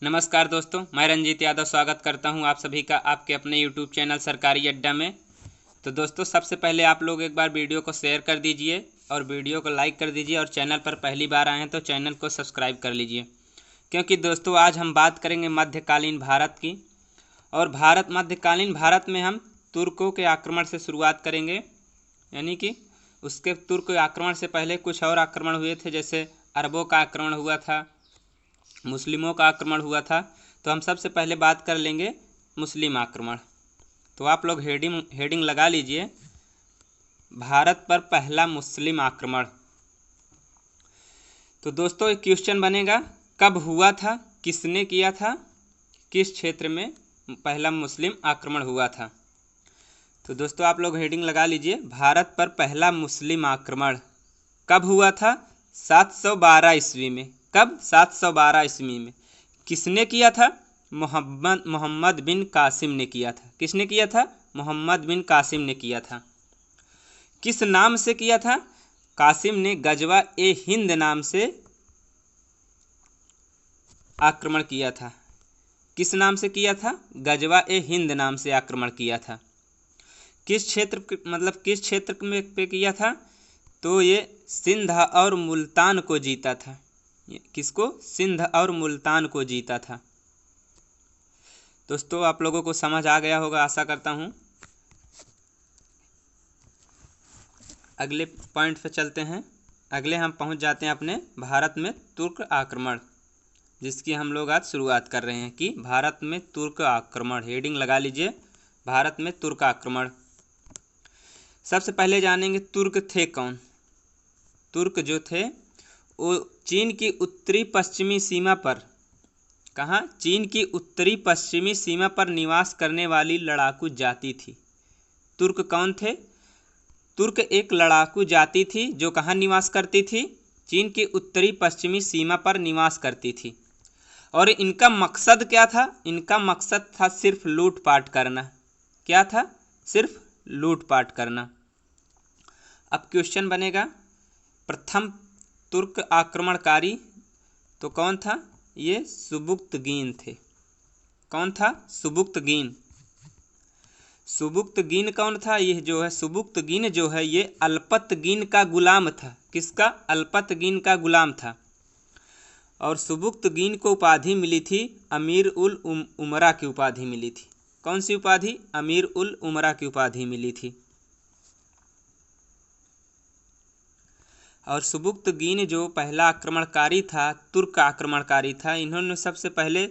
नमस्कार दोस्तों, मैं रंजीत यादव स्वागत करता हूं आप सभी का आपके अपने यूट्यूब चैनल सरकारी अड्डा में। तो दोस्तों, सबसे पहले आप लोग एक बार वीडियो को शेयर कर दीजिए और वीडियो को लाइक कर दीजिए और चैनल पर पहली बार आए हैं तो चैनल को सब्सक्राइब कर लीजिए। क्योंकि दोस्तों आज हम बात करेंगे मध्यकालीन भारत की। और मध्यकालीन भारत में हम तुर्कों के आक्रमण से शुरुआत करेंगे, यानी कि उसके तुर्क आक्रमण से पहले कुछ और आक्रमण हुए थे, जैसे अरबों का आक्रमण हुआ था, मुस्लिमों का आक्रमण हुआ था। तो हम सबसे पहले बात कर लेंगे मुस्लिम आक्रमण। तो आप लोग हेडिंग लगा लीजिए, भारत पर पहला मुस्लिम आक्रमण। तो दोस्तों एक क्वेश्चन बनेगा, कब हुआ था, किसने किया था, किस क्षेत्र में पहला मुस्लिम आक्रमण हुआ था। तो दोस्तों आप लोग हेडिंग लगा लीजिए, भारत पर पहला मुस्लिम आक्रमण कब हुआ था? 712 ईस्वी में। कब? 712 ईस्वी में। किसने किया था? मोहम्मद बिन कासिम ने किया था। किसने किया था? मोहम्मद बिन कासिम ने किया था। किस नाम से किया था? कासिम ने गजवा ए हिंद नाम से आक्रमण किया था। किस नाम से किया था? गजवा ए हिंद नाम से आक्रमण किया था। किस क्षेत्र में पे किया था? तो ये सिंध और मुल्तान को जीता था। किसको? सिंध और मुल्तान को जीता था। दोस्तों आप लोगों को समझ आ गया होगा, आशा करता हूँ। अगले पॉइंट पे चलते हैं। अगले हम पहुँच जाते हैं अपने भारत में तुर्क आक्रमण, जिसकी हम लोग आज शुरुआत कर रहे हैं कि भारत में तुर्क आक्रमण। हेडिंग लगा लीजिए, भारत में तुर्क आक्रमण। सबसे पहले जानेंगे तुर्क थे कौन। तुर्क जो थे वो चीन की उत्तरी पश्चिमी सीमा पर, कहाँ? चीन की उत्तरी पश्चिमी सीमा पर निवास करने वाली लड़ाकू जाति थी। तुर्क कौन थे? तुर्क एक लड़ाकू जाति थी जो कहाँ निवास करती थी? चीन की उत्तरी पश्चिमी सीमा पर निवास करती थी। और इनका मकसद क्या था? इनका मकसद था सिर्फ लूटपाट करना। क्या था? सिर्फ लूटपाट करना। अब क्वेश्चन बनेगा, प्रथम तुर्क आक्रमणकारी तो कौन था? ये सुबुक्तगीन थे। कौन था? सुबुक्तगीन। सुबुक्तगीन कौन था? ये जो है सुबुक्तगीन जो है ये अल्पतगीन का गुलाम था। किसका? अल्पतगीन का गुलाम था। और सुबुक्तगीन को उपाधि मिली थी अमीर उल उमरा की उपाधि मिली थी। कौन सी उपाधि? अमीर उल उमरा की उपाधि मिली थी। और सुबुक्तगीन जो पहला आक्रमणकारी था, तुर्क आक्रमणकारी था, इन्होंने सबसे पहले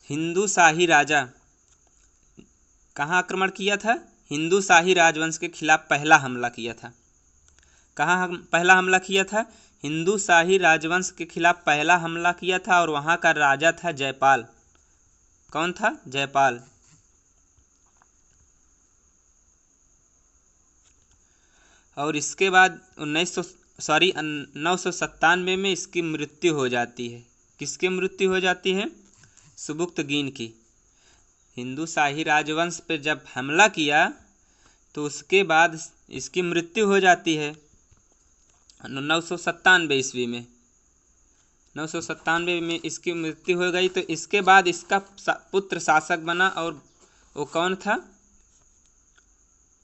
हिंदू शाही राजा, कहाँ आक्रमण किया था? हिंदू शाही राजवंश के खिलाफ पहला हमला किया था। कहाँ पहला हमला किया था? हिंदू शाही राजवंश के खिलाफ पहला हमला किया था। और वहाँ का राजा था जयपाल। कौन था? जयपाल। और इसके बाद 997 में इसकी मृत्यु हो जाती है। किसकी मृत्यु हो जाती है? सुबुक्तगीन की। हिंदू शाही राजवंश पर जब हमला किया तो उसके बाद इसकी मृत्यु हो जाती है 997 ईस्वी में। 997 में इसकी मृत्यु हो गई। तो इसके बाद इसका पुत्र शासक बना, और वो कौन था?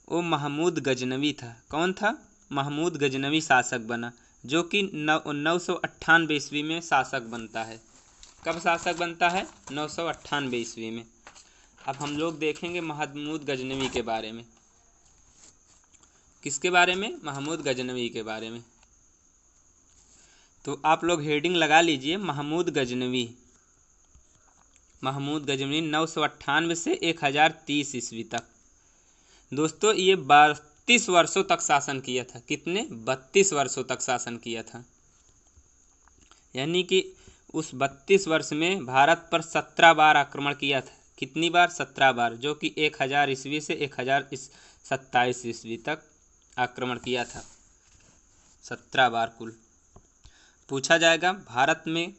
वो महमूद गजनवी था। कौन था? महमूद गजनवी शासक बना, जो कि 998 ईस्वी में शासक बनता है। कब शासक बनता है? 998 ईस्वी में। अब हम लोग देखेंगे महमूद गजनवी के बारे में। किसके बारे में? महमूद गजनवी के बारे में। तो आप लोग हेडिंग लगा लीजिए, महमूद गजनवी। महमूद गजनवी 998 से 1030 ईस्वी तक। दोस्तों ये 32 वर्षों तक शासन किया था। कितने? 32 वर्षों तक शासन किया था। यानी कि उस 32 वर्ष में भारत पर 17 बार आक्रमण किया था। कितनी बार? 17 बार, जो कि 1000 ईस्वी से 1027 ईस्वी तक आक्रमण किया था। 17 बार कुल। पूछा जाएगा भारत में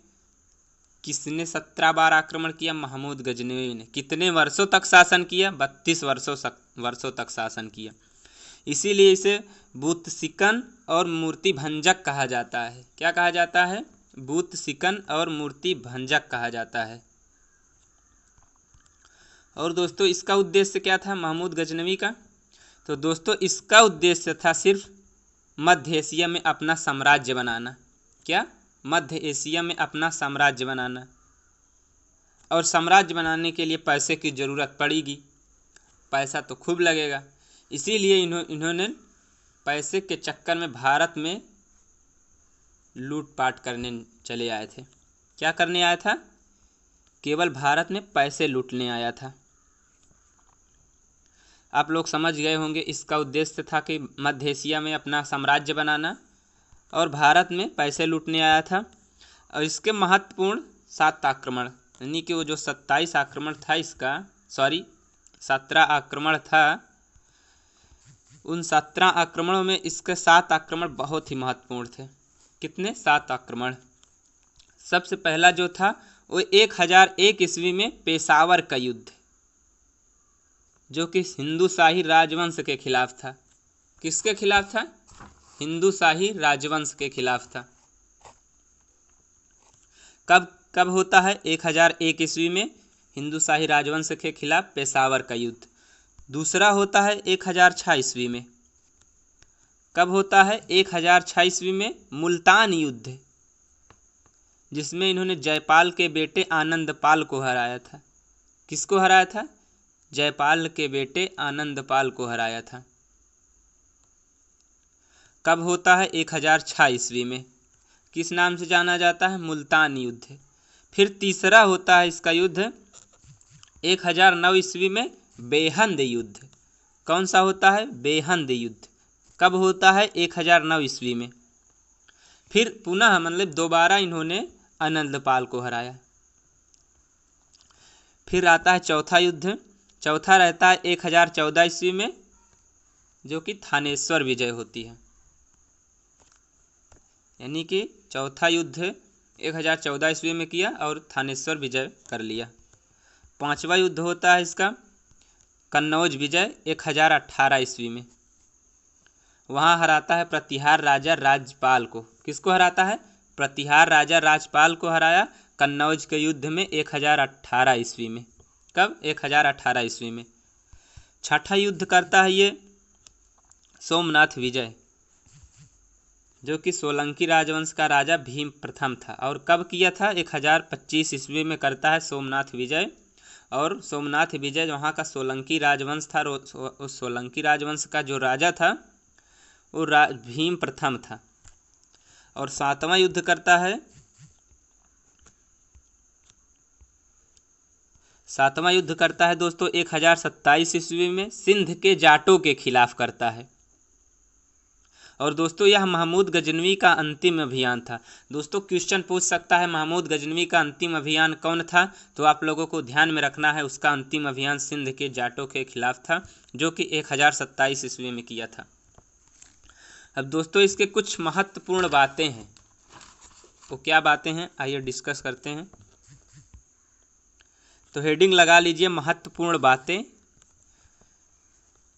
किसने 17 बार आक्रमण किया? महमूद गजनवी ने। कितने वर्षों तक शासन किया? 32 वर्षों तक शासन किया। इसीलिए इसे बूतसिकन और मूर्ति भंजक कहा जाता है। क्या कहा जाता है? बूतसिकन और मूर्ति भंजक कहा जाता है। और दोस्तों इसका उद्देश्य क्या था महमूद गजनवी का? तो दोस्तों इसका उद्देश्य था सिर्फ मध्य एशिया में अपना साम्राज्य बनाना। क्या? मध्य एशिया में अपना साम्राज्य बनाना। और साम्राज्य बनाने के लिए पैसे की ज़रूरत पड़ेगी, पैसा तो खूब लगेगा, इसीलिए इन्होंने पैसे के चक्कर में भारत में लूटपाट करने चले आए थे। क्या करने आया था? केवल भारत में पैसे लूटने आया था। आप लोग समझ गए होंगे इसका उद्देश्य था कि मध्य एशिया में अपना साम्राज्य बनाना और भारत में पैसे लूटने आया था। और इसके महत्वपूर्ण 7 आक्रमण, यानी कि वो जो 27 आक्रमण था इसका, 17 आक्रमण था, उन 17 आक्रमणों में इसके 7 आक्रमण बहुत ही महत्वपूर्ण थे। कितने? 7 आक्रमण। सबसे पहला जो था वो 1001 ईस्वी में पेशावर का युद्ध, जो कि हिंदू शाही राजवंश के खिलाफ था। किसके खिलाफ था? हिंदू शाही राजवंश के खिलाफ था। कब होता है? 1001 ईस्वी में हिंदू शाही राजवंश के खिलाफ पेशावर का युद्ध। दूसरा होता है 1006 ईस्वी में। कब होता है? 1006 ईस्वी में मुल्तान युद्ध, जिसमें इन्होंने जयपाल के बेटे आनंदपाल को हराया था। किसको हराया था? जयपाल के बेटे आनंदपाल को हराया था। कब होता है? 1006 ईस्वी में। किस नाम से जाना जाता है? मुल्तान युद्ध। फिर तीसरा होता है इसका युद्ध 1009 ईस्वी में बेहंद युद्ध। कौन सा होता है? बेहंद युद्ध। कब होता है? 1009 ईस्वी में। फिर पुनः मतलब दोबारा इन्होंने आनंदपाल को हराया। फिर आता है चौथा युद्ध। चौथा रहता है 1014 ईस्वी में, जो कि थानेश्वर विजय होती है। यानी कि चौथा युद्ध 1014 ईस्वी में किया और थानेश्वर विजय कर लिया। पांचवा युद्ध होता है इसका कन्नौज विजय 1018 ईस्वी में। वहाँ हराता है प्रतिहार राजा राजपाल को। किसको हराता है? प्रतिहार राजा राजपाल को हराया कन्नौज के युद्ध में 1018 ईस्वी में। कब? 1018 ईस्वी में। छठा युद्ध करता है ये सोमनाथ विजय, जो कि सोलंकी राजवंश का राजा भीम प्रथम था। और कब किया था? 1025 ईस्वी में करता है सोमनाथ विजय। और सोमनाथ विजय वहाँ का सोलंकी राजवंश था। उस सोलंकी राजवंश का जो राजा था वो भीम प्रथम था। और सातवां युद्ध करता है, सातवां युद्ध करता है दोस्तों 1027 ईस्वी में सिंध के जाटों के खिलाफ करता है। और दोस्तों यह महमूद गजनवी का अंतिम अभियान था। दोस्तों क्वेश्चन पूछ सकता है महमूद गजनवी का अंतिम अभियान कौन था? तो आप लोगों को ध्यान में रखना है उसका अंतिम अभियान सिंध के जाटों के खिलाफ था, जो कि 1027 ईस्वी में किया था। अब दोस्तों इसके कुछ महत्वपूर्ण बातें हैं। वो क्या बातें हैं आइए डिस्कस करते हैं। तो हेडिंग लगा लीजिए महत्वपूर्ण बातें।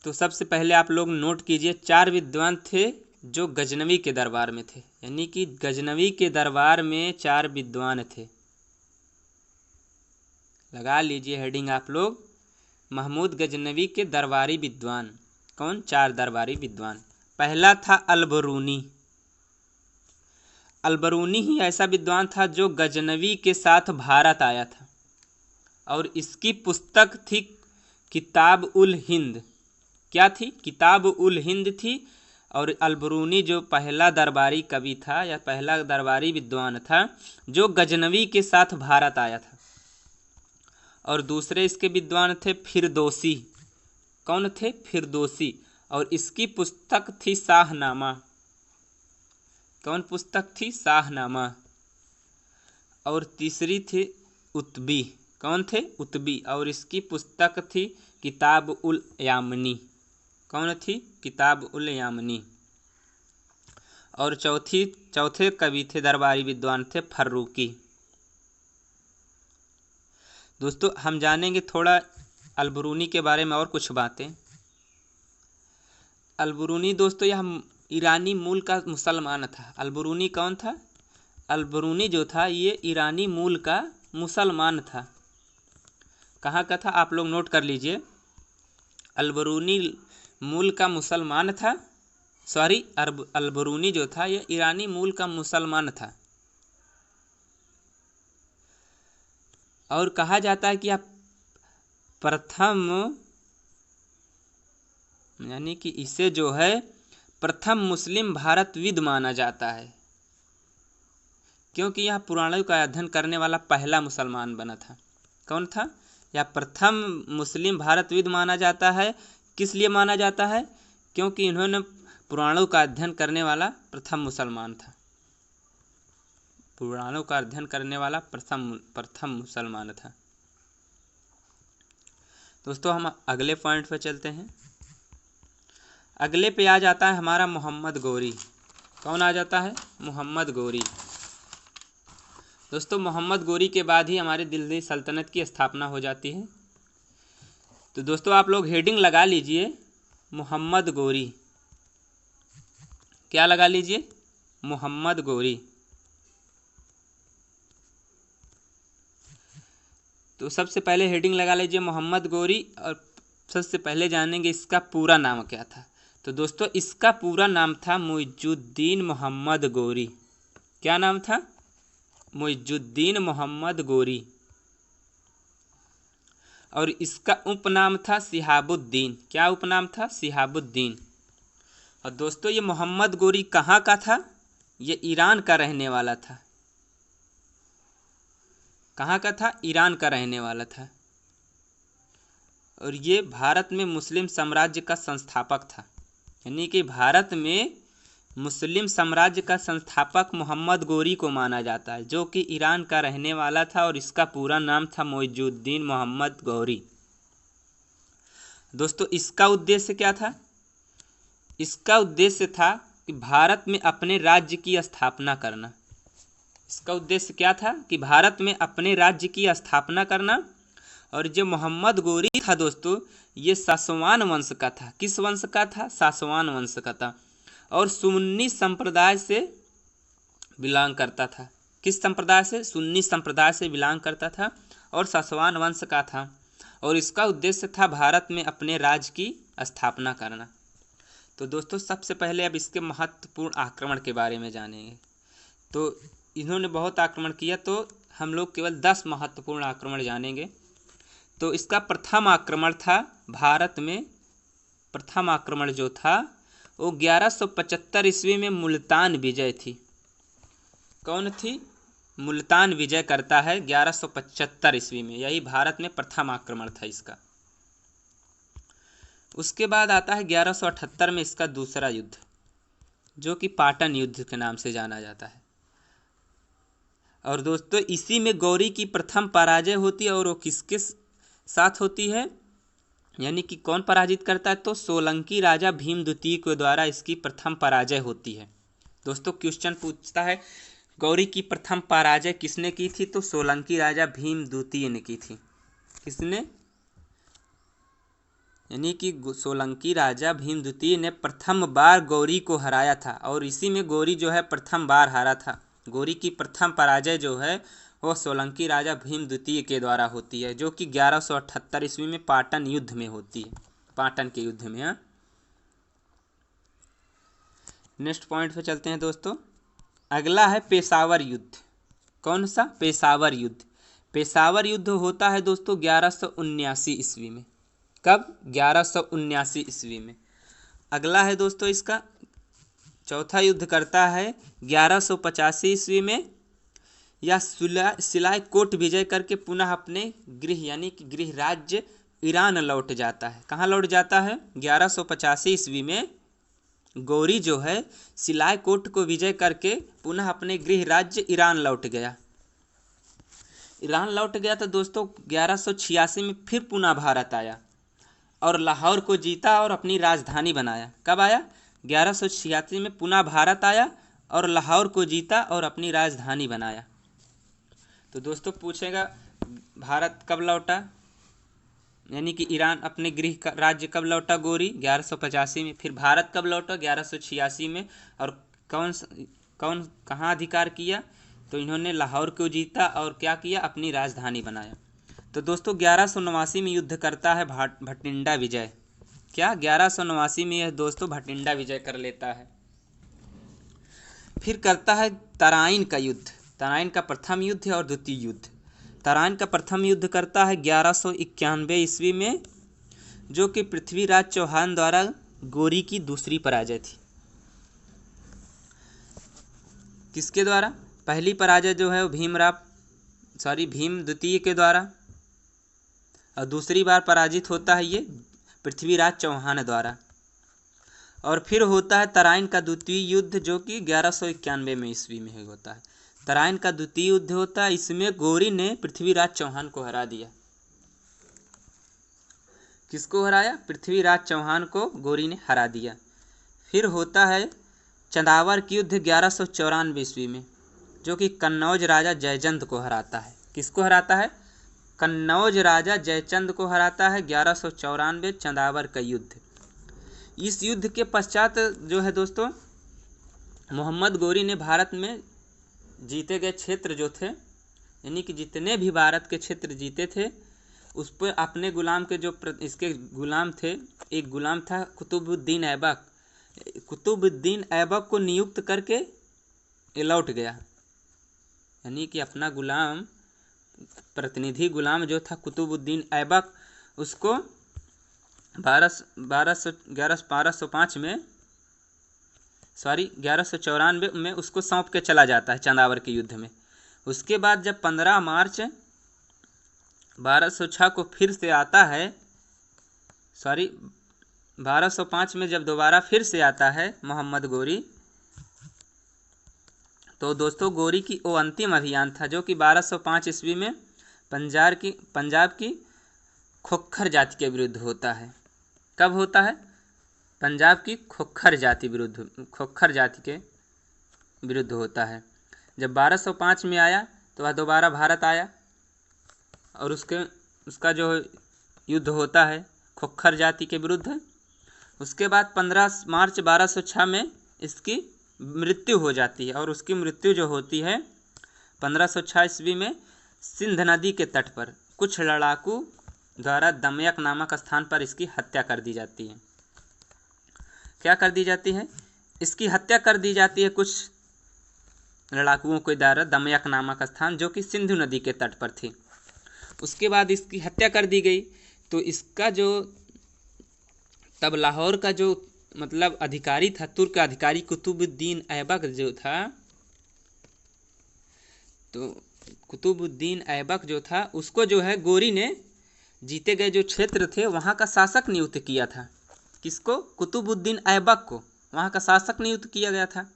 तो सबसे पहले आप लोग नोट कीजिए 4 विद्वान थे जो गजनवी के दरबार में थे। यानी कि गजनवी के दरबार में 4 विद्वान थे। लगा लीजिए हेडिंग आप लोग, महमूद गजनवी के दरबारी विद्वान। कौन? 4 दरबारी विद्वान। पहला था अलबरूनी। अलबरूनी ही ऐसा विद्वान था जो गजनवी के साथ भारत आया था और इसकी पुस्तक थी किताब उल हिंद। क्या थी? किताब उल हिंद थी। और अलबरूनी जो पहला दरबारी कवि था या पहला दरबारी विद्वान था जो गजनवी के साथ भारत आया था। और दूसरे इसके विद्वान थे फिरदौसी। कौन थे? फिरदौसी। और इसकी पुस्तक थी शाहनामा। कौन पुस्तक थी? शाहनामा। और तीसरी थी उत्बी। कौन थे? उत्बी। और इसकी पुस्तक थी किताब उल यामनी। कौन थी? किताब उल यामनी। और चौथे कवि थे दरबारी विद्वान थे फर्रुकी। दोस्तों हम जानेंगे थोड़ा अलबरूनी के बारे में और कुछ बातें। अलबरूनी दोस्तों यह ईरानी मूल का मुसलमान था। अलबरूनी कौन था? अलबरूनी जो था ये ईरानी मूल का मुसलमान था। कहाँ का था आप लोग नोट कर लीजिए। अलबरूनी मूल का मुसलमान था, सॉरी अलबरूनी जो था ये ईरानी मूल का मुसलमान था। और कहा जाता है कि आप प्रथम, यानी कि इसे जो है प्रथम मुस्लिम भारतविद माना जाता है, क्योंकि यह पुराणों का अध्ययन करने वाला पहला मुसलमान बना था। कौन था? यह प्रथम मुस्लिम भारतविद माना जाता है। किस लिए माना जाता है? क्योंकि इन्होंने पुराणों का अध्ययन करने वाला प्रथम मुसलमान था। पुराणों का अध्ययन करने वाला प्रथम मुसलमान था। दोस्तों हम अगले पॉइंट पे चलते हैं। अगले पे आ जाता है हमारा मोहम्मद गौरी। कौन आ जाता है? मोहम्मद गौरी। दोस्तों मोहम्मद गौरी के बाद ही हमारी दिल्ली सल्तनत की स्थापना हो जाती है। तो दोस्तों आप लोग हेडिंग लगा लीजिए मोहम्मद गौरी। क्या लगा लीजिए? मोहम्मद गौरी। तो सबसे पहले हेडिंग लगा लीजिए मोहम्मद गौरी, और सबसे पहले जानेंगे इसका पूरा नाम क्या था। तो दोस्तों इसका पूरा नाम था मुइजुद्दीन मोहम्मद गौरी। क्या नाम था? मुइजुद्दीन मोहम्मद गौरी। और इसका उपनाम था शिहाबुद्दीन। क्या उपनाम था? शिहाबुद्दीन। और दोस्तों ये मोहम्मद गौरी कहाँ का था? ये ईरान का रहने वाला था। कहाँ का था? ईरान का रहने वाला था। और ये भारत में मुस्लिम साम्राज्य का संस्थापक था। यानी कि भारत में मुस्लिम साम्राज्य का संस्थापक मोहम्मद गौरी को माना जाता है, जो कि ईरान का रहने वाला था। और इसका पूरा नाम था मुइजुद्दीन मोहम्मद गौरी। दोस्तों इसका उद्देश्य क्या था? इसका उद्देश्य था कि भारत में अपने राज्य की स्थापना करना। इसका उद्देश्य क्या था? कि भारत में अपने राज्य की स्थापना करना। और जो मोहम्मद गौरी था दोस्तों, ये सासवान वंश का था। किस वंश का था? सासवान वंश का था। और सुन्नी संप्रदाय से बिलोंग करता था। किस संप्रदाय से? सुन्नी संप्रदाय से बिलोंग करता था और सासवान वंश का था। और इसका उद्देश्य था भारत में अपने राज्य की स्थापना करना। तो दोस्तों सबसे पहले अब इसके महत्वपूर्ण आक्रमण के बारे में जानेंगे। तो इन्होंने बहुत आक्रमण किया, तो हम लोग केवल 10 महत्वपूर्ण आक्रमण जानेंगे। तो इसका प्रथम आक्रमण था भारत में। प्रथम आक्रमण जो था वो 1175 ईस्वी में मुल्तान विजय थी। कौन थी? मुल्तान विजय करता है 1175 ईस्वी में। यही भारत में प्रथम आक्रमण था इसका। उसके बाद आता है 1178 में इसका दूसरा युद्ध, जो कि पाटन युद्ध के नाम से जाना जाता है। और दोस्तों इसी में गौरी की प्रथम पराजय होती है। और वो किसके साथ होती है? यानी कि कौन पराजित करता है? तो सोलंकी राजा भीम द्वितीय के द्वारा इसकी प्रथम पराजय होती है। दोस्तों क्वेश्चन पूछता है गौरी की प्रथम पराजय किसने की थी? तो सोलंकी राजा भीम द्वितीय ने की थी। किसने? यानी कि सोलंकी राजा भीम द्वितीय ने प्रथम बार गौरी को हराया था। और इसी में गौरी जो है प्रथम बार हारा था। गौरी की प्रथम पराजय जो है वो सोलंकी राजा भीम द्वितीय के द्वारा होती है, जो कि 1178 ईस्वी में पाटन युद्ध में होती है। पाटन के युद्ध में। हाँ, नेक्स्ट पॉइंट पे चलते हैं दोस्तों। अगला है पेशावर युद्ध। कौन सा? पेशावर युद्ध। पेशावर युद्ध होता है दोस्तों 1179 ईस्वी में। कब? 1179 ईस्वी में। अगला है दोस्तों इसका चौथा युद्ध करता है 1185 ईस्वी में। या सिलाई कोट विजय करके पुनः अपने गृह यानी कि गृह राज्य ईरान लौट जाता है। कहाँ लौट जाता है? 1185 ईस्वी में गौरी जो है सिलाई कोट को विजय करके पुनः अपने गृह राज्य ईरान लौट गया। ईरान लौट गया तो दोस्तों 1186 में फिर पुनः भारत आया और लाहौर को जीता और अपनी राजधानी बनाया। कब आया? 1186 में पुनः भारत आया और लाहौर को जीता और अपनी राजधानी बनाया। तो दोस्तों पूछेगा भारत कब लौटा, यानी कि ईरान अपने गृह का राज्य कब लौटा गौरी? 1185 में। फिर भारत कब लौटा? 1186 में। और कौन कहाँ अधिकार किया? तो इन्होंने लाहौर को जीता और क्या किया? अपनी राजधानी बनाया। तो दोस्तों 1189 में युद्ध करता है भटिंडा विजय। क्या 1189 में यह दोस्तों भटिंडा विजय कर लेता है। फिर करता है तराइन का युद्ध। तराइन का प्रथम युद्ध और द्वितीय युद्ध। तराइन का प्रथम युद्ध करता है 1191 ईस्वी में, जो कि पृथ्वीराज चौहान द्वारा गोरी की दूसरी पराजय थी। किसके द्वारा? पहली पराजय जो है वो भीम द्वितीय के द्वारा, और दूसरी बार पराजित होता है ये पृथ्वीराज चौहान द्वारा। और फिर होता है तराइन का द्वितीय युद्ध, जो कि 1191 में ईस्वी में होता है। तराइन का द्वितीय युद्ध होता है, इसमें गोरी ने पृथ्वीराज चौहान को हरा दिया। किसको हराया? पृथ्वीराज चौहान को गोरी ने हरा दिया। फिर होता है चंदावर की युद्ध 1194 ईस्वी में, जो कि कन्नौज राजा जयचंद को हराता है। किसको हराता है? कन्नौज राजा जयचंद को हराता है 1194 चंदावर का युद्ध। इस युद्ध के पश्चात जो है दोस्तों, मोहम्मद गोरी ने भारत में जीते गए क्षेत्र जो थे, यानी कि जितने भी भारत के क्षेत्र जीते थे, उस पर अपने गुलाम के जो इसके गुलाम थे, एक गुलाम था कुतुबुद्दीन ऐबक। कुतुबुद्दीन ऐबक को नियुक्त करके ये लौट गया, यानी कि अपना गुलाम, प्रतिनिधि गुलाम जो था कुतुबुद्दीन ऐबक, उसको 1194 में उसको सौंप के चला जाता है चंदावर के युद्ध में। उसके बाद जब 15 मार्च 1206 को फिर से आता है, 1205 में जब दोबारा फिर से आता है मोहम्मद गोरी, तो दोस्तों गोरी की वो अंतिम अभियान था, जो कि 1205 ईस्वी में पंजाब की खोखर जाति के विरुद्ध होता है। कब होता है? पंजाब की खोखर जाति के विरुद्ध होता है। जब 1205 में आया तो वह दोबारा भारत आया, और उसका जो युद्ध होता है खोखर जाति के विरुद्ध। उसके बाद 15 मार्च 1206 में इसकी मृत्यु हो जाती है, और उसकी मृत्यु जो होती है 1506 ईस्वी में सिंध नदी के तट पर कुछ लड़ाकू द्वारा दमयक नामक स्थान पर इसकी हत्या कर दी जाती है। क्या कर दी जाती है? इसकी हत्या कर दी जाती है कुछ लड़ाकुओं के द्वारा दमयक नामक स्थान, जो कि सिंधु नदी के तट पर थी। उसके बाद इसकी हत्या कर दी गई। तो इसका जो तब लाहौर का जो मतलब अधिकारी था, तुर्क अधिकारी कुतुबुद्दीन ऐबक जो था, तो कुतुबुद्दीन ऐबक जो था, उसको जो है गोरी ने जीते गए जो क्षेत्र थे वहाँ का शासक नियुक्त किया था। किसको? कुतुबुद्दीन ऐबक को वहाँ का शासक नियुक्त किया गया था।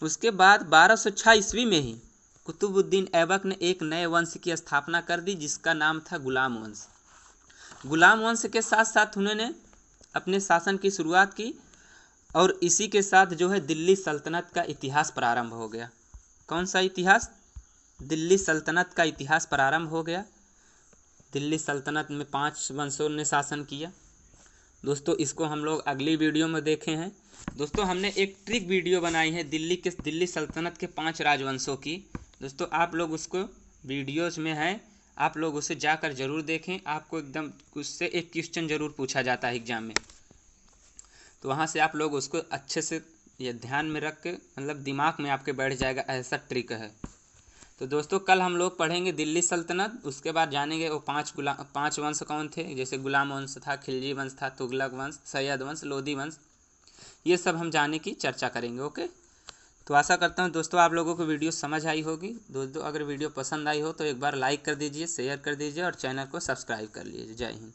उसके बाद 1206 ईस्वी में ही कुतुबुद्दीन ऐबक ने एक नए वंश की स्थापना कर दी, जिसका नाम था गुलाम वंश। गुलाम वंश के साथ साथ उन्होंने अपने शासन की शुरुआत की, और इसी के साथ जो है दिल्ली सल्तनत का इतिहास प्रारंभ हो गया। कौन सा इतिहास? दिल्ली सल्तनत का इतिहास प्रारंभ हो गया। दिल्ली सल्तनत में 5 वंशों ने शासन किया। दोस्तों इसको हम लोग अगली वीडियो में देखे हैं। दोस्तों हमने एक ट्रिक वीडियो बनाई है दिल्ली सल्तनत के 5 राजवंशों की। दोस्तों आप लोग उसको वीडियोज में है, आप लोग उसे जाकर जरूर देखें। आपको एकदम उससे एक क्वेश्चन जरूर पूछा जाता है एग्जाम में, तो वहाँ से आप लोग उसको अच्छे से ये ध्यान में रख के मतलब दिमाग में आपके बैठ जाएगा, ऐसा ट्रिक है। तो दोस्तों कल हम लोग पढ़ेंगे दिल्ली सल्तनत, उसके बाद जानेंगे वो 5 वंश कौन थे, जैसे गुलाम वंश था, खिलजी वंश था, तुगलक वंश, सैयद वंश, लोधी वंश, ये सब हम जाने की चर्चा करेंगे। ओके, तो आशा करता हूँ दोस्तों आप लोगों को वीडियो समझ आई होगी। दोस्तों अगर वीडियो पसंद आई हो तो एक बार लाइक कर दीजिए, शेयर कर दीजिए और चैनल को सब्सक्राइब कर लीजिए। जय हिंद।